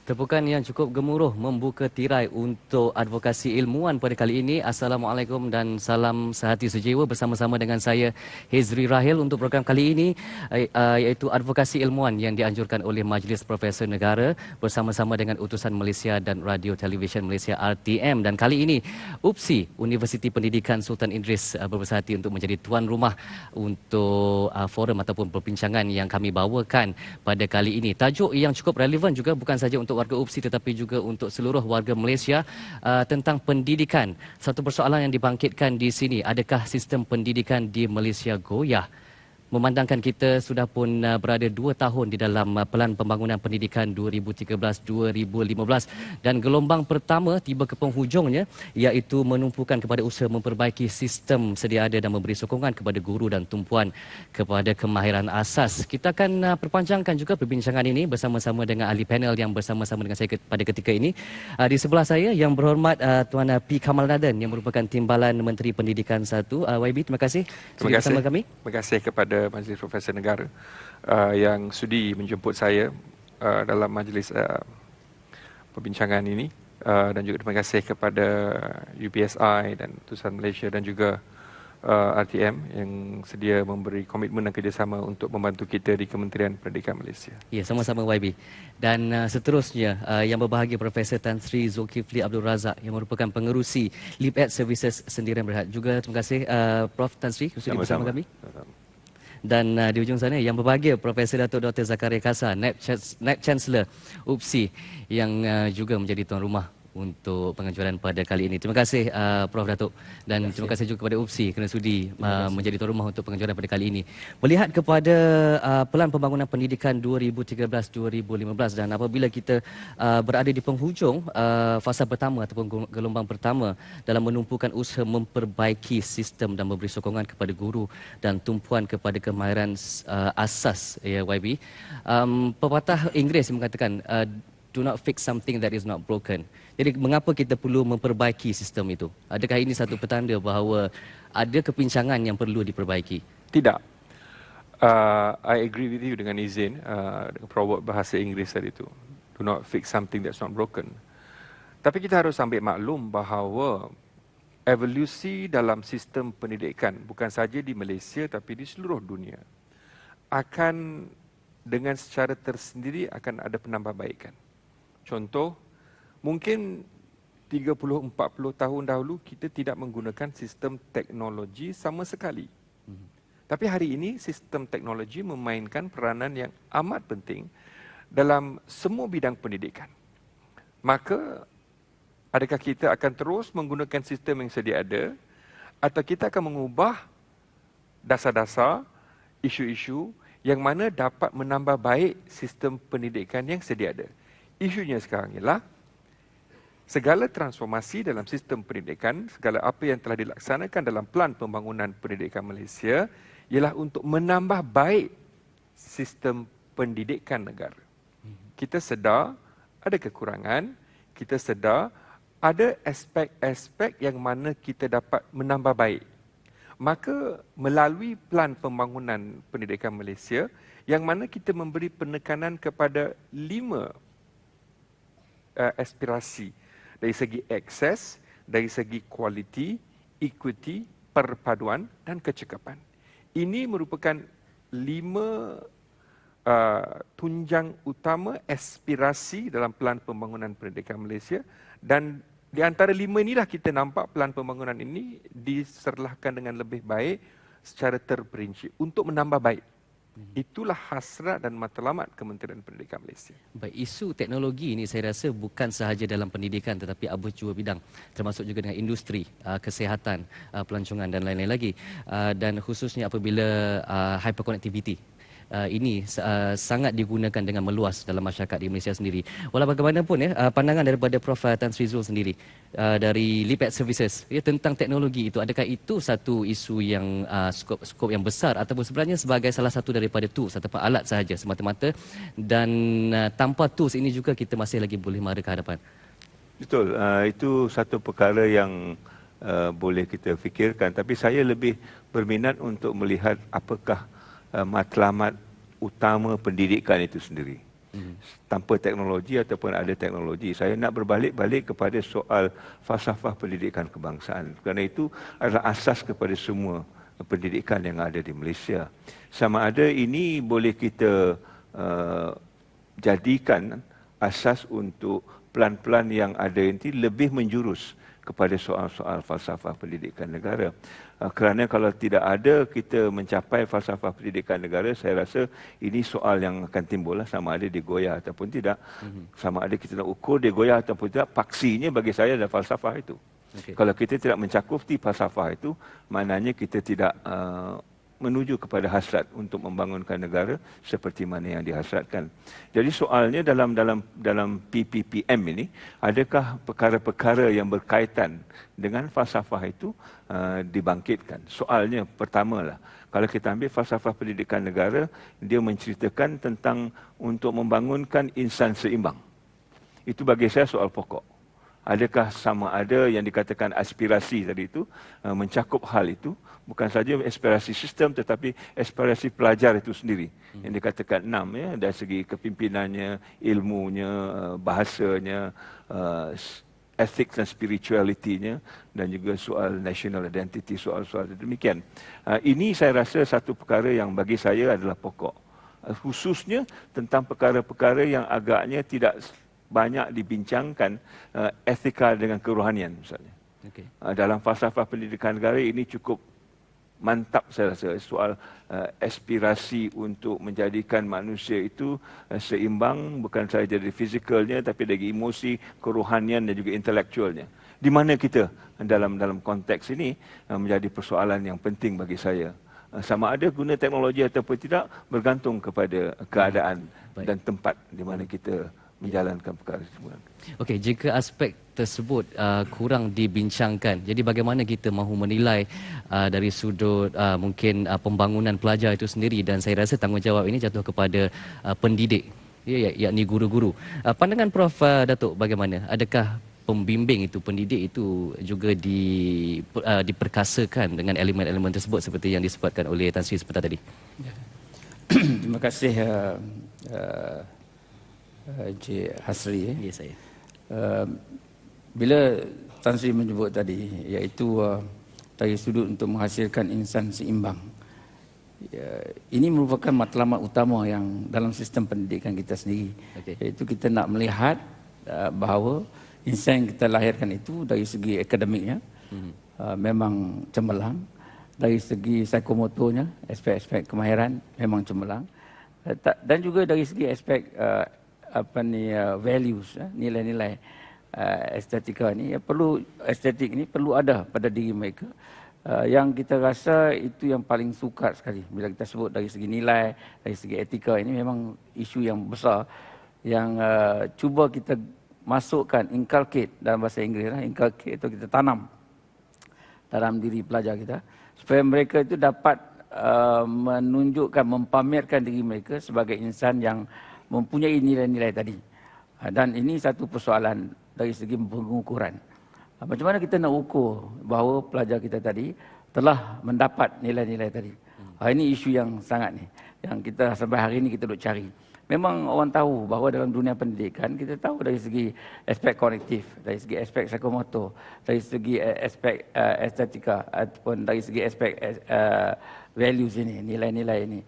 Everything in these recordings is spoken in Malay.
Tepukan yang cukup gemuruh membuka tirai untuk advokasi ilmuwan pada kali ini. Assalamualaikum dan salam sehati sejiwa bersama-sama dengan saya Hezri Rahil untuk program kali ini iaitu advokasi ilmuwan yang dianjurkan oleh Majlis Profesor Negara bersama-sama dengan Utusan Malaysia dan Radio Televisyen Malaysia RTM. Dan kali ini UPSI Universiti Pendidikan Sultan Idris berbesar hati untuk menjadi tuan rumah untuk forum ataupun perbincangan yang kami bawakan pada kali ini. Tajuk yang cukup relevan juga bukan saja untuk warga UPSI tetapi juga untuk seluruh warga Malaysia tentang pendidikan. Satu persoalan yang dibangkitkan di sini, adakah sistem pendidikan di Malaysia goyah? Memandangkan kita sudah pun berada 2 tahun di dalam Pelan Pembangunan Pendidikan 2013-2015 dan gelombang pertama tiba ke penghujungnya iaitu menumpukan kepada usaha memperbaiki sistem sedia ada dan memberi sokongan kepada guru dan tumpuan kepada kemahiran asas. Kita akan perpanjangkan juga perbincangan ini bersama-sama dengan ahli panel yang bersama-sama dengan saya pada ketika ini. Di sebelah saya yang berhormat Tuan P. Kamal Nadan yang merupakan Timbalan Menteri Pendidikan 1. YB, terima kasih Terima kasih bersama kami. Terima kasih kepada Majlis Profesor Negara yang sudi menjemput saya dalam majlis perbincangan ini, dan juga terima kasih kepada UPSI dan Utusan Malaysia dan juga RTM yang sedia memberi komitmen dan kerjasama untuk membantu kita di Kementerian Pendidikan Malaysia. Ya, sama-sama YB. Dan seterusnya yang berbahagia Profesor Tan Sri Zulkifli Abdul Razak yang merupakan pengerusi LibEd Services Sendirian Berhad. Juga terima kasih Prof Tan Sri sudi bersama kami. Dan di ujung sana yang berbahagia Profesor Datuk Dr. Zakaria Kasa, Naib Chancellor UPSI yang juga menjadi tuan rumah untuk penganjuran pada kali ini. Terima kasih Prof Datuk dan terima kasih juga kepada UPSI kerana sudi menjadi tuan rumah untuk penganjuran pada kali ini. Melihat kepada Pelan Pembangunan Pendidikan 2013-2015 dan apabila kita berada di penghujung fasa pertama ataupun gelombang pertama dalam menumpukan usaha memperbaiki sistem dan memberi sokongan kepada guru dan tumpuan kepada kemahiran asas, ya YB. Pepatah Inggeris mengatakan do not fix something that is not broken. Jadi mengapa kita perlu memperbaiki sistem itu? Adakah ini satu petanda bahawa ada kepincangan yang perlu diperbaiki? Tidak. I agree with you dengan izin dengan proverb bahasa Inggeris tadi itu. Do not fix something that's not broken. Tapi kita harus ambil maklum bahawa evolusi dalam sistem pendidikan bukan saja di Malaysia tapi di seluruh dunia akan dengan secara tersendiri akan ada penambahbaikan. Contoh, mungkin 30-40 tahun dahulu kita tidak menggunakan sistem teknologi sama sekali. Tapi hari ini sistem teknologi memainkan peranan yang amat penting dalam semua bidang pendidikan. Maka, adakah kita akan terus menggunakan sistem yang sedia ada atau kita akan mengubah dasar-dasar, isu-isu yang mana dapat menambah baik sistem pendidikan yang sedia ada? Isunya sekarang ialah segala transformasi dalam sistem pendidikan, segala apa yang telah dilaksanakan dalam Pelan Pembangunan Pendidikan Malaysia ialah untuk menambah baik sistem pendidikan negara. Kita sedar ada kekurangan, kita sedar ada aspek-aspek yang mana kita dapat menambah baik. Maka melalui Pelan Pembangunan Pendidikan Malaysia yang mana kita memberi penekanan kepada 5 aspirasi dari segi akses, dari segi kualiti, equity, perpaduan dan kecekapan. Ini merupakan 5 tunjang utama aspirasi dalam Pelan Pembangunan Pendidikan Malaysia dan di antara 5 inilah kita nampak Pelan Pembangunan ini diserlahkan dengan lebih baik secara terperinci untuk menambah baik. Itulah hasrat dan matlamat Kementerian Pendidikan Malaysia. Baik, isu teknologi ini saya rasa bukan sahaja dalam pendidikan tetapi jua bidang, termasuk juga dengan industri, kesihatan, pelancongan dan lain-lain lagi. Dan khususnya apabila hyperconnectivity ini sangat digunakan dengan meluas dalam masyarakat di Malaysia sendiri. Walau bagaimanapun pandangan daripada Prof Tan Sri Zul sendiri dari LibEd Services tentang teknologi itu, adakah itu satu isu yang skop yang besar ataupun sebenarnya sebagai salah satu daripada tools ataupun alat sahaja semata-mata dan tanpa tools ini juga kita masih lagi boleh mara ke hadapan? Betul, itu satu perkara yang boleh kita fikirkan, tapi saya lebih berminat untuk melihat apakah matlamat utama pendidikan itu sendiri. tanpa teknologi ataupun ada teknologi. Saya nak berbalik-balik kepada soal falsafah pendidikan kebangsaan. Kerana itu adalah asas kepada semua pendidikan yang ada di Malaysia. Sama ada ini boleh kita jadikan asas untuk pelan-pelan yang ada ini lebih menjurus kepada soal-soal falsafah pendidikan negara. Kerana kalau tidak ada kita mencapai falsafah pendidikan negara, saya rasa ini soal yang akan timbul lah, sama ada digoyah ataupun tidak. Sama ada kita nak ukur digoyah ataupun tidak, paksinya bagi saya adalah falsafah itu. Kalau kita tidak mencakupi falsafah itu, maknanya kita tidak menuju kepada hasrat untuk membangunkan negara seperti mana yang dihasratkan. Jadi soalnya dalam PPPM ini, adakah perkara-perkara yang berkaitan dengan falsafah itu dibangkitkan? Soalnya pertamalah, kalau kita ambil falsafah pendidikan negara, dia menceritakan tentang untuk membangunkan insan seimbang. Itu bagi saya soal pokok. Adakah sama ada yang dikatakan aspirasi tadi itu mencakup hal itu, bukan saja aspirasi sistem tetapi aspirasi pelajar itu sendiri. Yang dikatakan 6 ya, dari segi kepimpinannya, ilmunya, bahasanya, ethics dan spirituality-nya, dan juga soal national identity, soal-soal demikian. Ini saya rasa satu perkara yang bagi saya adalah pokok. Khususnya tentang perkara-perkara yang agaknya tidak banyak dibincangkan, etika dengan kerohanian misalnya. Dalam falsafah pendidikan negara ini cukup mantap saya rasa soal aspirasi untuk menjadikan manusia itu seimbang, bukan saja dari fizikalnya tapi dari emosi, kerohanian dan juga intelektualnya. Di mana kita dalam konteks ini menjadi persoalan yang penting bagi saya. Sama ada guna teknologi ataupun tidak bergantung kepada keadaan dan tempat di mana kita menjalankan perkara tersebut. Okey, jika aspek tersebut kurang dibincangkan, jadi bagaimana kita mahu menilai dari sudut mungkin pembangunan pelajar itu sendiri, dan saya rasa tanggungjawab ini jatuh kepada pendidik, yakni guru-guru. Pandangan Prof Datuk bagaimana? Adakah pembimbing itu, pendidik itu juga diperkasakan dengan elemen-elemen tersebut seperti yang disebutkan oleh Tan Sri sebentar tadi? Terima kasih Encik Hasri. Ya, saya. Bila Tan Sri menyebut tadi, iaitu dari sudut untuk menghasilkan insan seimbang, ini merupakan matlamat utama yang dalam sistem pendidikan kita sendiri. Iaitu kita nak melihat bahawa insan yang kita lahirkan itu dari segi akademiknya memang cemerlang, dari segi psikomotornya, aspek-aspek kemahiran memang cemerlang, dan juga dari segi aspek values, nilai-nilai estetika ni, estetik ni perlu ada pada diri mereka. Yang kita rasa itu yang paling sukar sekali bila kita sebut dari segi nilai, dari segi etika, ini memang isu yang besar yang cuba kita masukkan, inculcate dalam bahasa Inggeris, inculcate itu kita tanam dalam diri pelajar kita supaya mereka itu dapat menunjukkan, mempamerkan diri mereka sebagai insan yang mempunyai nilai-nilai tadi. Dan ini satu persoalan dari segi pengukuran. Macam mana kita nak ukur bahawa pelajar kita tadi telah mendapat nilai-nilai tadi. Ini isu yang sangat ni, yang kita sampai hari ini kita duk cari. Memang orang tahu bahawa dalam dunia pendidikan, kita tahu dari segi aspek kognitif, dari segi aspek psikomotor, dari segi aspek estetika, ataupun dari segi aspek values ini, nilai-nilai ini.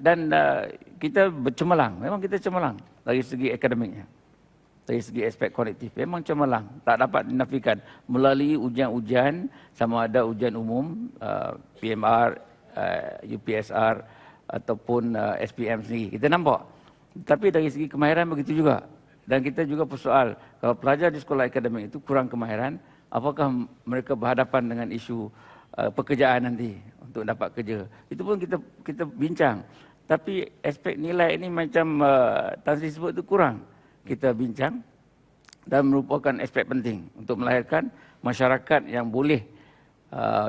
Dan kita bercemerlang, memang kita cemerlang dari segi akademiknya, dari segi aspek kognitif, memang cemerlang, tak dapat dinafikan melalui ujian-ujian, sama ada ujian umum, PMR, UPSR ataupun SPM sendiri, kita nampak. Tapi dari segi kemahiran begitu juga. Dan kita juga persoal, kalau pelajar di sekolah akademik itu kurang kemahiran, apakah mereka berhadapan dengan isu pekerjaan nanti untuk dapat kerja. Itu pun kita bincang. Tapi aspek nilai ini macam Tan Sri sebut itu kurang kita bincang, dan merupakan aspek penting untuk melahirkan masyarakat yang boleh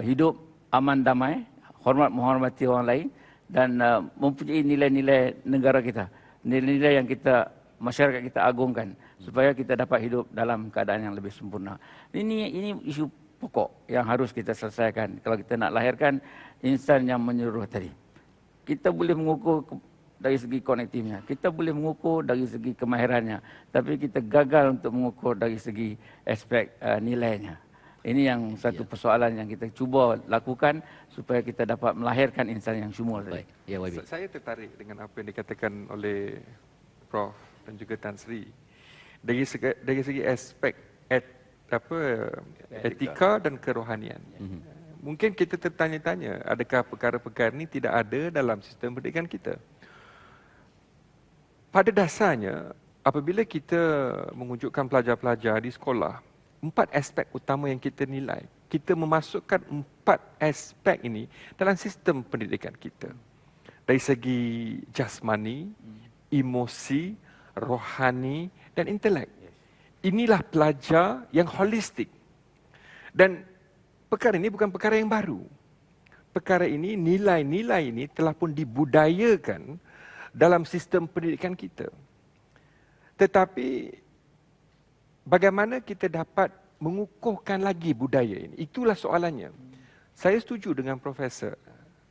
hidup aman damai, hormat menghormati orang lain, dan mempunyai nilai-nilai negara kita, nilai-nilai yang masyarakat kita agungkan supaya kita dapat hidup dalam keadaan yang lebih sempurna. Ini isu pokok yang harus kita selesaikan kalau kita nak lahirkan insan yang menyeluruh tadi. Kita boleh mengukur dari segi konektifnya. Kita boleh mengukur dari segi kemahirannya, tapi kita gagal untuk mengukur dari segi aspek nilainya. Ini yang satu persoalan yang kita cuba lakukan supaya kita dapat melahirkan insan yang syumul tadi. Baik. Ya, YB. Saya tertarik dengan apa yang dikatakan oleh Prof dan juga Tan Sri. Dari segi aspek etika dan kerohanian. Mungkin kita tertanya-tanya, adakah perkara-perkara ini tidak ada dalam sistem pendidikan kita? Pada dasarnya, apabila kita mengunjukkan pelajar-pelajar di sekolah, 4 aspek utama yang kita nilai. Kita memasukkan 4 aspek ini dalam sistem pendidikan kita. Dari segi jasmani, emosi, rohani dan intelek. Inilah pelajar yang holistik. Dan perkara ini bukan perkara yang baru. Perkara ini, nilai-nilai ini telah pun dibudayakan dalam sistem pendidikan kita. Tetapi bagaimana kita dapat mengukuhkan lagi budaya ini? Itulah soalannya. Saya setuju dengan Profesor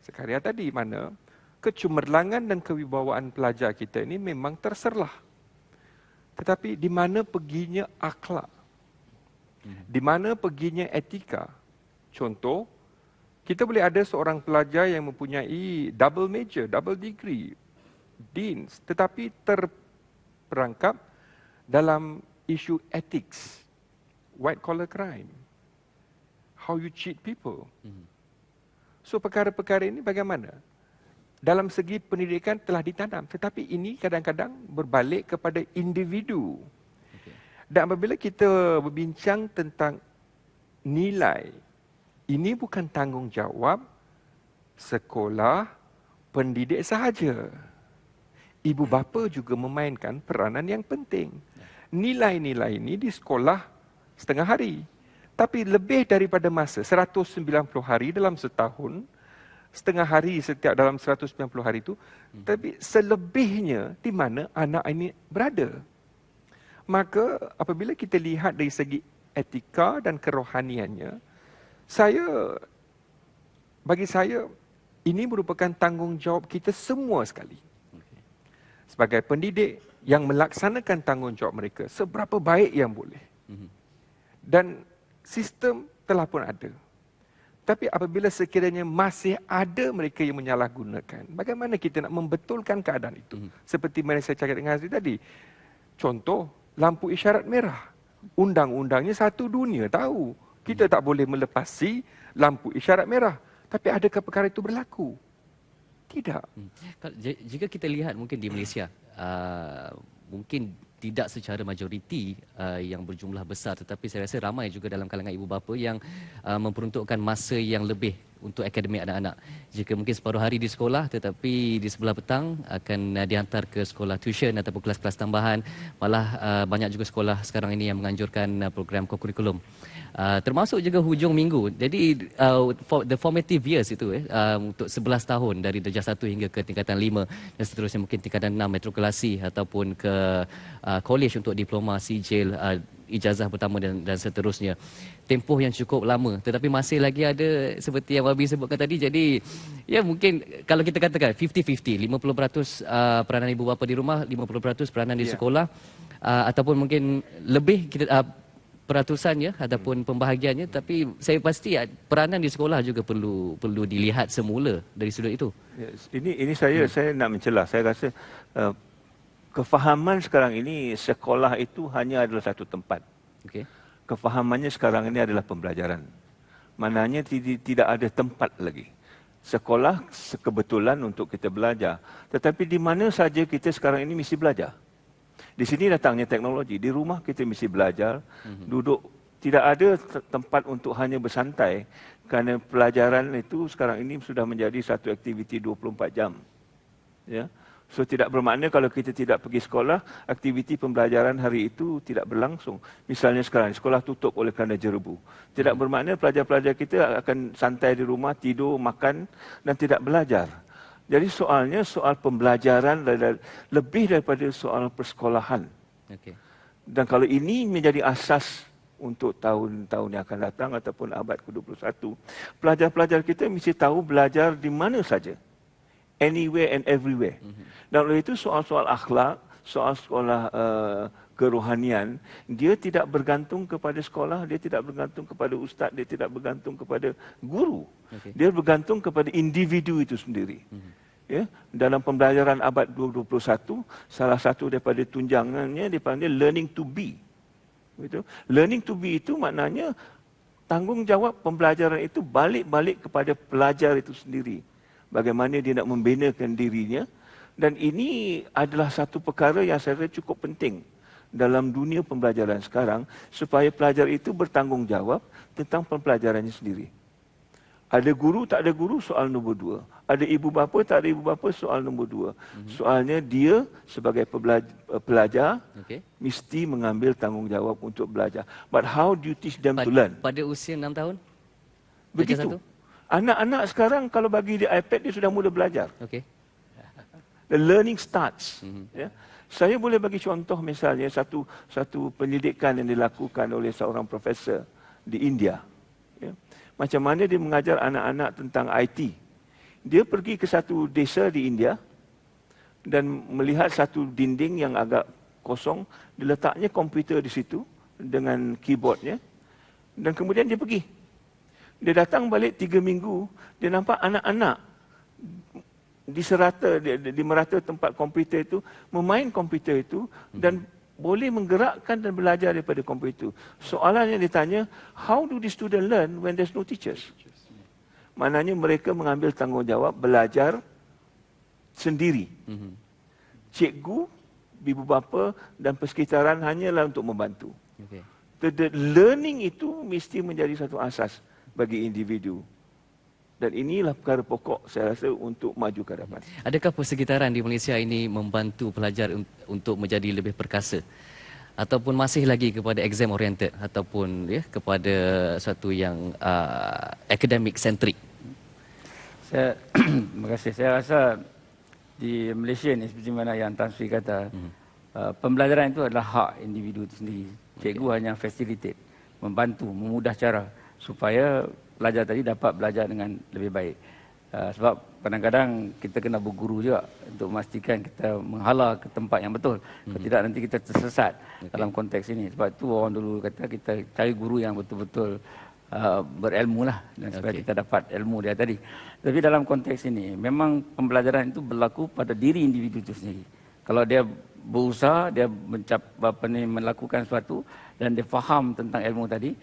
Zakaria tadi, mana kecemerlangan dan kewibawaan pelajar kita ini memang terserlah. Tetapi di mana perginya akhlak? Di mana perginya etika? Contoh, kita boleh ada seorang pelajar yang mempunyai double major, double degree, deans, tetapi terperangkap dalam isu ethics, white collar crime, how you cheat people. So perkara-perkara ini bagaimana? Dalam segi pendidikan telah ditanam, tetapi ini kadang-kadang berbalik kepada individu. Dan apabila kita berbincang tentang nilai, ini bukan tanggungjawab sekolah, pendidik sahaja. Ibu bapa juga memainkan peranan yang penting. Nilai-nilai ini di sekolah setengah hari. Tapi lebih daripada masa, 190 hari dalam setahun, setengah hari setiap dalam 190 hari itu, tapi selebihnya di mana anak ini berada. Maka apabila kita lihat dari segi etika dan kerohaniannya, bagi saya, ini merupakan tanggungjawab kita semua sekali. Sebagai pendidik yang melaksanakan tanggungjawab mereka seberapa baik yang boleh. Dan sistem telah pun ada. Tapi apabila sekiranya masih ada mereka yang menyalahgunakan, bagaimana kita nak membetulkan keadaan itu? Seperti mana saya cakap dengan Azri tadi. Contoh, lampu isyarat merah. Undang-undangnya satu dunia tahu. Kita tak boleh melepasi lampu isyarat merah. Tapi adakah perkara itu berlaku? Tidak. Jika kita lihat mungkin di Malaysia, mungkin tidak secara majoriti yang berjumlah besar, tetapi saya rasa ramai juga dalam kalangan ibu bapa yang memperuntukkan masa yang lebih untuk akademik anak-anak. Jika mungkin separuh hari di sekolah, tetapi di sebelah petang akan dihantar ke sekolah tuition ataupun kelas-kelas tambahan. Malah banyak juga sekolah sekarang ini yang menganjurkan program co-curriculum. Termasuk juga hujung minggu. Jadi the formative years itu untuk 11 tahun dari darjah 1 hingga ke tingkatan 5 dan seterusnya, mungkin tingkatan 6 matrikulasi ataupun ke college untuk diploma, sijil, ijazah pertama dan seterusnya. Tempoh yang cukup lama, tetapi masih lagi ada seperti yang Wabi sebutkan tadi. Jadi ya mungkin kalau kita katakan 50-50, 50% peranan ibu bapa di rumah, 50% peranan di sekolah, ataupun mungkin lebih kita peratusannya ataupun pembahagiannya, tapi saya pasti peranan di sekolah juga perlu dilihat semula dari sudut itu. Yes. Ini saya nak mencelah. Saya rasa kefahaman sekarang ini sekolah itu hanya adalah satu tempat. Okey. Kefahamannya sekarang ini adalah pembelajaran. Maknanya tidak ada tempat lagi. Sekolah kebetulan untuk kita belajar, tetapi di mana saja kita sekarang ini mesti belajar. Di sini datangnya teknologi. Di rumah kita mesti belajar, duduk. Tidak ada tempat untuk hanya bersantai. Kerana pelajaran itu sekarang ini sudah menjadi satu aktiviti 24 jam. Ya. So tidak bermakna kalau kita tidak pergi sekolah, aktiviti pembelajaran hari itu tidak berlangsung. Misalnya sekarang sekolah tutup oleh kerana jerebu. Tidak bermakna pelajar-pelajar kita akan santai di rumah, tidur, makan dan tidak belajar. Jadi soalnya soal pembelajaran lebih daripada soal persekolahan. Okay. Dan kalau ini menjadi asas untuk tahun-tahun yang akan datang ataupun abad ke-21, pelajar-pelajar kita mesti tahu belajar di mana saja. anywhere and everywhere. Dan oleh itu soal-soal akhlak, soal sekolah kerohanian, dia tidak bergantung kepada sekolah, dia tidak bergantung kepada ustaz, dia tidak bergantung kepada guru. Dia bergantung kepada individu itu sendiri. Ya, dalam pembelajaran abad 21, salah satu daripada tunjangannya dipanggil learning to be. Begitu. Learning to be itu maknanya tanggungjawab pembelajaran itu balik-balik kepada pelajar itu sendiri. Bagaimana dia nak membinakan dirinya, dan ini adalah satu perkara yang saya rasa cukup penting dalam dunia pembelajaran sekarang, supaya pelajar itu bertanggungjawab tentang pembelajarannya sendiri. Ada guru, tak ada guru, soal nombor 2. Ada ibu bapa, tak ada ibu bapa, soal nombor 2. Soalnya dia sebagai pelajar mesti mengambil tanggungjawab untuk belajar. But how do you teach them to learn? Pada usia 6 tahun? Begitu. Anak-anak sekarang kalau bagi dia iPad, dia sudah mula belajar. The learning starts. Ya. Saya boleh bagi contoh misalnya satu pendidikan yang dilakukan oleh seorang profesor di India. Ya. Macam mana dia mengajar anak-anak tentang IT. Dia pergi ke satu desa di India dan melihat satu dinding yang agak kosong, diletaknya komputer di situ dengan keyboardnya, dan kemudian dia pergi. Dia datang balik 3 minggu, dia nampak anak-anak di merata tempat komputer itu, memain komputer itu dan boleh menggerakkan dan belajar daripada komputer. Soalan yang ditanya, how do the student learn when there's no teachers? Maknanya mereka mengambil tanggungjawab belajar sendiri. Cikgu, ibu bapa dan persekitaran hanyalah untuk membantu. The learning itu mesti menjadi satu asas bagi individu. Dan inilah perkara pokok saya rasa untuk maju ke hadapan. Adakah persekitaran di Malaysia ini membantu pelajar untuk menjadi lebih perkasa? Ataupun masih lagi kepada exam oriented ataupun kepada satu yang academic centric? Terima kasih. Saya rasa di Malaysia ni seperti mana yang Tan Sri kata, pembelajaran itu adalah hak individu itu sendiri. Cikgu hanya facilitate, membantu, memudah cara supaya pelajar tadi dapat belajar dengan lebih baik. Sebab kadang-kadang kita kena berguru juga untuk memastikan kita menghala ke tempat yang betul. Kalau tidak nanti kita tersesat dalam konteks ini. Sebab itu orang dulu kata kita cari guru yang betul-betul berilmu lah, dan supaya kita dapat ilmu dia tadi. Tapi dalam konteks ini memang pembelajaran itu berlaku pada diri individu itu sendiri. Kalau dia berusaha, dia melakukan sesuatu dan dia faham tentang ilmu tadi,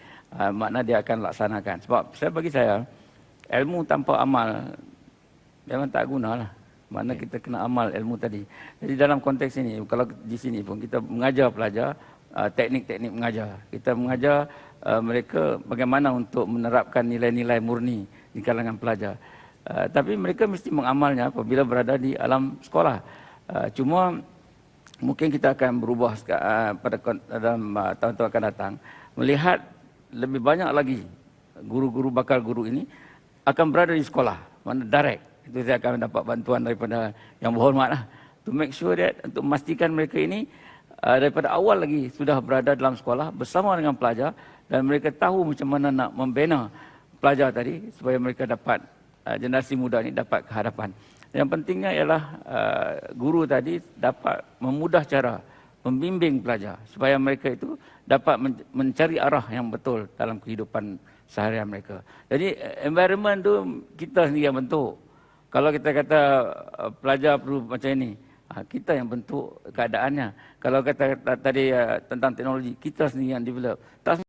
makna dia akan laksanakan. Sebab bagi saya, ilmu tanpa amal memang tak gunalah. Makna kita kena amal ilmu tadi. Jadi dalam konteks ini, kalau di sini pun kita mengajar pelajar teknik-teknik mengajar. Kita mengajar mereka bagaimana untuk menerapkan nilai-nilai murni di kalangan pelajar. Tapi mereka mesti mengamalnya apabila berada di alam sekolah. Cuma mungkin kita akan berubah pada dalam tahun-tahun akan datang, melihat lebih banyak lagi guru-guru bakal guru ini akan berada di sekolah, mana direct. Itu saya akan dapat bantuan daripada yang berhormat lah, to make sure that, untuk memastikan mereka ini daripada awal lagi sudah berada dalam sekolah bersama dengan pelajar, dan mereka tahu macam mana nak membina pelajar tadi supaya mereka dapat, generasi muda ini dapat ke hadapan. Yang pentingnya ialah guru tadi dapat memudah cara membimbing pelajar supaya mereka itu dapat mencari arah yang betul dalam kehidupan seharian mereka. Jadi environment tu kita sendiri yang bentuk. Kalau kita kata pelajar perlu macam ini, kita yang bentuk keadaannya. Kalau kata tadi tentang teknologi, kita sendiri yang develop. Tak